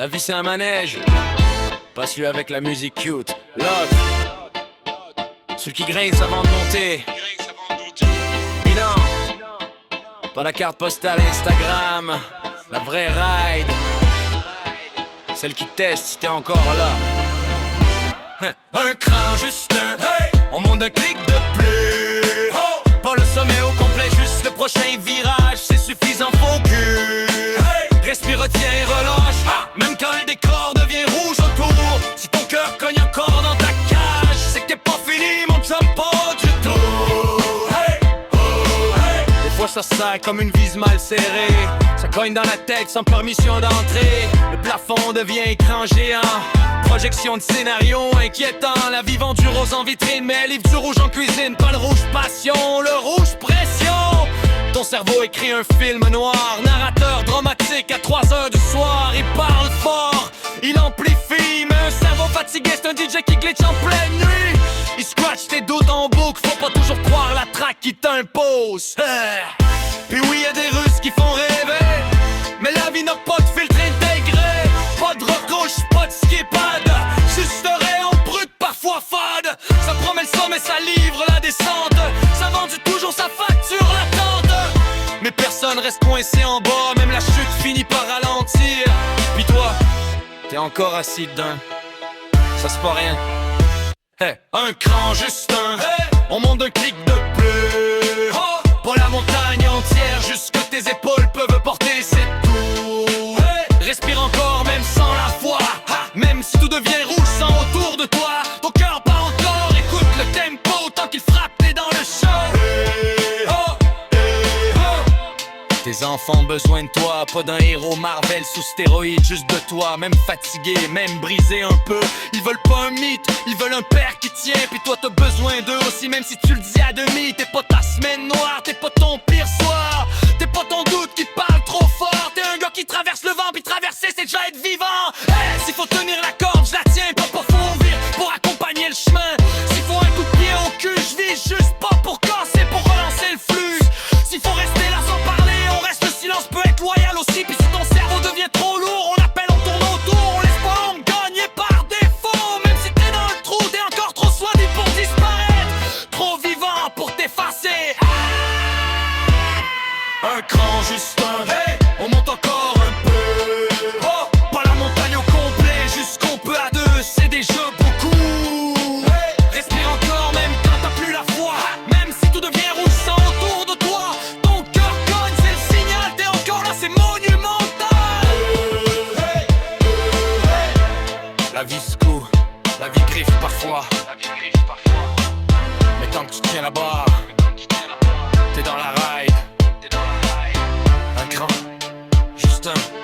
La vie c'est un manège, pas celui avec la musique cute. L'autre, celui qui grince avant de monter. Bilan, pas la carte postale Instagram, la vraie ride, celle qui teste si t'es encore là. Un cran, juste un, hey, on monte un clic de plus. Pas le sommet au complet, juste le prochain virage, c'est suffisant, focus. Respire, retiens, relâche, même quand le décor devient rouge autour. Si ton cœur cogne encore dans ta cage, c'est que t'es pas fini, mon chum, pas du tout. Des fois ça serre comme une vis mal serrée, ça cogne dans la tête sans permission d'entrer. Le plafond devient écran géant, projection de scénario inquiétant. La vie vend du rose en vitrine, mais livre du rouge en cuisine. Pas le rouge passion, le rouge pression. Ton cerveau écrit un film noir, narrateur dramatique à 3h du soir. Il parle fort, il amplifie, mais un cerveau fatigué c'est un DJ qui glitch en pleine nuit. Il scratch tes doutes en boucle, faut pas toujours croire la track qui t'impose. Puis oui y'a des Russes qui font rêver, mais la vie n'a pas de filtre intégré. Pas de recouche, pas de skipad, juste rayon brut parfois fade. Ça promet le sommet, ça livre la descente, ça vendu toujours sa facture l'attente. Mais personne reste coincé en bas, même la chute finit par ralentir. Puis toi, t'es encore assis dedans, ça c'est pas rien. Hey, un cran, juste un, hey, on monte d'un clic de plus. Pas la montagne entière, juste que tes épaules peuvent porter, c'est tout. Hey, respire encore même sans la foi, même si tout devient rouge sans autour de toi. Ton cœur bat encore, écoute le tempo tant qu'il frappe, t'es dans le show. Tes enfants ont besoin de toi, pas d'un héros Marvel sous stéroïdes, juste de toi. Même fatigué, même brisé un peu, ils veulent pas un mythe, ils veulent un père qui tient. Puis toi t'as besoin d'eux aussi, même si tu le dis à demi. T'es pas ta semaine noire, t'es pas ton pire soir, t'es pas ton doute qui parle trop fort. T'es un gars qui traverse le vent, puis traverser c'est déjà être vivant. Hey, s'il faut tenir la corde, je la tiens, pas fondre pour accompagner le chemin. S'il faut un coup de pied au cul, je vis juste pas pour casser, pour relancer le flux. S'il faut rester là sans parler, on reste, le silence peut être loyal aussi. Puis si ton cerveau devient trop lourd, on appelle, on tourne autour. On laisse pas l'homme gagner par défaut. Même si t'es dans le trou, t'es encore trop soigné pour disparaître, trop vivant pour t'effacer. Un cran, juste un, hey, on monte encore un peu. Pas la montagne au complet, juste qu'on peut à deux, c'est déjà beaucoup. Respire encore même quand t'as plus la foi, même si tout devient rouge sans autour de toi. Ton cœur cogne, c'est le signal, t'es encore là, c'est monumental. La vie secoue, la vie griffe parfois, mais tant que tu tiens la barre, t'es dans la ride. Un cran, juste un.